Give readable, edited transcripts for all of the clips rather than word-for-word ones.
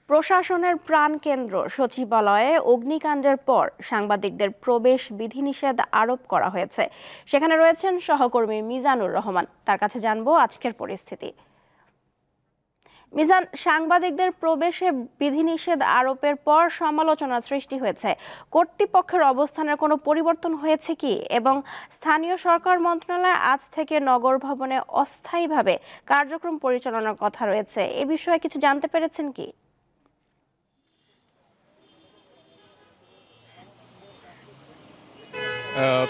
প্রশাসনের প্রাণকেন্দ্র সচিবালয়ে অগ্নিকাণ্ডের পর সাংবাদিকদের প্রবেশ বিধিনিষেধ আরোপ করা হয়েছে। সেখানে রয়েছেন সহকর্মী মিজানুর রহমান। তার কাছে জানবো আজকের পরিস্থিতি। মিজান, সাংবাদিকদের প্রবেশে বিধিনিষেধ আরোপের পর সমালোচনার সৃষ্টি হয়েছে। কর্তৃপক্ষের অবস্থানের কোনো পরিবর্তন হয়েছে কি, এবং স্থানীয় সরকার মন্ত্রণালয় আজ থেকে নগর ভবনে অস্থায়ীভাবে কার্যক্রম পরিচালনার কথা রয়েছে, এ বিষয়ে কিছু জানতে পেরেছেন কি?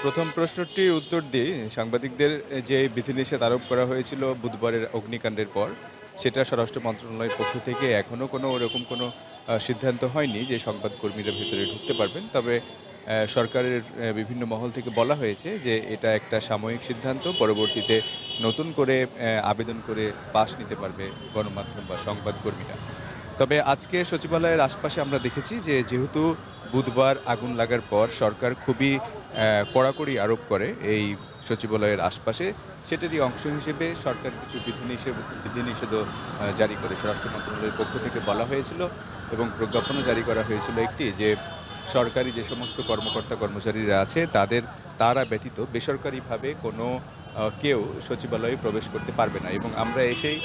প্রথম প্রশ্নটির উত্তর দিই। সাংবাদিকদের যে বিধিনিষেধ আরোপ করা হয়েছিল বুধবারের অগ্নিকাণ্ডের পর, সেটা স্বরাষ্ট্র মন্ত্রণালয়ের পক্ষ থেকে এখনও কোনো ওরকম কোনো সিদ্ধান্ত হয়নি যে সংবাদকর্মীরা ভেতরে ঢুকতে পারবেন। তবে সরকারের বিভিন্ন মহল থেকে বলা হয়েছে যে এটা একটা সাময়িক সিদ্ধান্ত, পরবর্তীতে নতুন করে আবেদন করে পাশ নিতে পারবে গণমাধ্যম বা সংবাদকর্মীরা। তবে আজকে সচিবালয়ের আশপাশে আমরা দেখেছি যে যেহেতু বুধবার আগুন লাগার পর সরকার খুবই কড়াকড়ি আরোপ করে এই সচিবালয়ের আশপাশে, সেটারই অংশ হিসেবে সরকার কিছু বিধিনিষেধও জারি করে স্বরাষ্ট্র মন্ত্রণালয়ের পক্ষ থেকে বলা হয়েছিল, এবং প্রজ্ঞাপনও জারি করা হয়েছিল একটি, যে সরকারি যে সমস্ত কর্মকর্তা কর্মচারীরা আছে তারা ব্যতীত বেসরকারিভাবে কোনো কেউ সচিবালয়ে প্রবেশ করতে পারবে না। এবং আমরা এসেই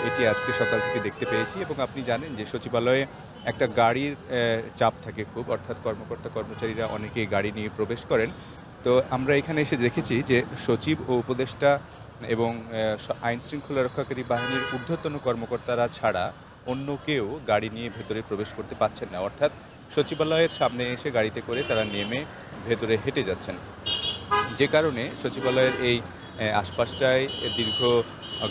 এটি আজকে সকাল থেকে দেখতে পেয়েছি। এবং আপনি জানেন যে সচিবালয়ে একটা গাড়ির চাপ থাকে খুব, অর্থাৎ কর্মকর্তা কর্মচারীরা অনেকেই গাড়ি নিয়ে প্রবেশ করেন। তো আমরা এখানে এসে দেখেছি যে সচিব ও উপদেষ্টা এবং আইন শৃঙ্খলা রক্ষাকারী বাহিনীর ঊর্ধ্বতন কর্মকর্তারা ছাড়া অন্য কেউ গাড়ি নিয়ে ভেতরে প্রবেশ করতে পারছেন না। অর্থাৎ সচিবালয়ের সামনে এসে গাড়িতে করে তারা নেমে ভেতরে হেঁটে যাচ্ছেন, যে কারণে সচিবালয়ের এই আশপাশটায় দীর্ঘ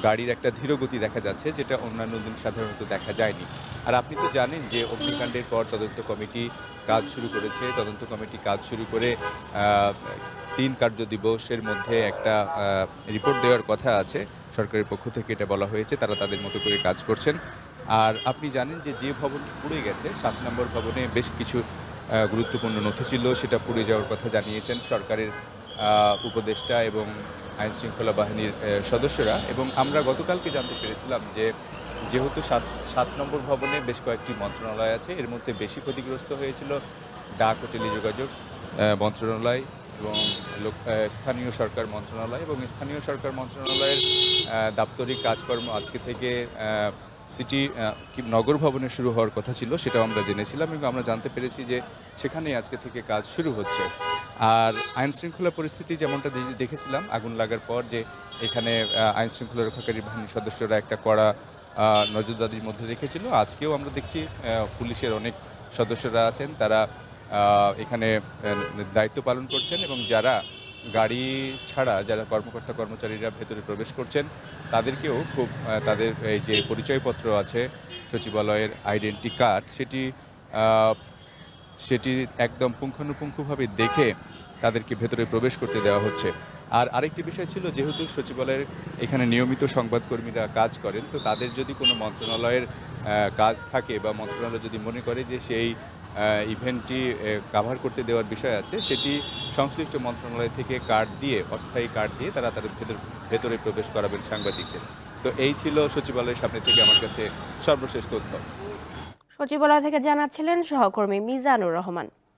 গাড়ির একটা ধীরগতি দেখা যাচ্ছে, যেটা অন্যান্য দিন সাধারণত দেখা যায়নি। আর আপনি তো জানেন যে অগ্নিকাণ্ডের পর তদন্ত কমিটি কাজ শুরু করেছে। তদন্ত কমিটি কাজ শুরু করে 3 কার্য দিবসের মধ্যে একটা রিপোর্ট দেওয়ার কথা আছে। সরকারের পক্ষ থেকে এটা বলা হয়েছে, তারা তাদের মতো করে কাজ করছেন। আর আপনি জানেন যে ভবনটি পুড়ে গেছে, 7 নম্বর ভবনে বেশ কিছু গুরুত্বপূর্ণ নথি ছিল, সেটা পুড়ে যাওয়ার কথা জানিয়েছেন সরকারের উপদেষ্টা এবং আইন শৃঙ্খলা বাহিনীর সদস্যরা। এবং আমরা গতকালকে জানতে পেরেছিলাম যে যেহেতু 7 নম্বর ভবনে বেশ কয়েকটি মন্ত্রণালয় আছে, এর মধ্যে বেশি ক্ষতিগ্রস্ত হয়েছিল ডাক ও টেলিযোগাযোগ মন্ত্রণালয় এবং স্থানীয় সরকার মন্ত্রণালয়। এবং স্থানীয় সরকার মন্ত্রণালয়ের দাপ্তরিক কাজকর্ম আজকে থেকে সিটি নগর ভবনে শুরু হওয়ার কথা ছিল, সেটাও আমরা জেনেছিলাম। এবং আমরা জানতে পেরেছি যে সেখানেই আজকে থেকে কাজ শুরু হচ্ছে। আর আইন শৃঙ্খলা পরিস্থিতি যেমনটা দেখেছিলাম আগুন লাগার পর, যে এখানে আইন শৃঙ্খলা রক্ষাকারী বাহিনীর সদস্যরা একটা কড়া নজরদারির মধ্যে রেখেছিল। আজকেও আমরা দেখছি পুলিশের অনেক সদস্যরা আছেন, তারা এখানে দায়িত্ব পালন করছেন। এবং যারা গাড়ি ছাড়া যারা কর্মকর্তা কর্মচারীরা ভেতরে প্রবেশ করছেন, তাদেরকেও খুব তাদের এই যে পরিচয়পত্র আছে, সচিবালয়ের আইডেন্টি কার্ড, সেটি একদম পুঙ্খানুপুঙ্খভাবে দেখে তাদেরকে ভেতরে প্রবেশ করতে দেওয়া হচ্ছে। আর আরেকটি বিষয় ছিল, যেহেতু সচিবালয়ের এখানে নিয়মিত সংবাদকর্মীরা কাজ করেন, তো তাদের যদি কোনো মন্ত্রণালয়ের কাজ থাকে বা মন্ত্রণালয় যদি মনে করে যে সেই ইভেন্টটি কাভার করতে দেওয়ার বিষয় আছে, সেটি সংশ্লিষ্ট মন্ত্রণালয় থেকে কার্ড দিয়ে, অস্থায়ী কার্ড দিয়ে তারা তাদের ভেতরে প্রবেশ করাবেন সাংবাদিকদের। তো এই ছিল সচিবালয়ের সামনে থেকে আমার কাছে সর্বশেষ তথ্য। সচিবালয় থেকে জানাচ্ছিলেন সহকর্মী মিজানুর রহমান।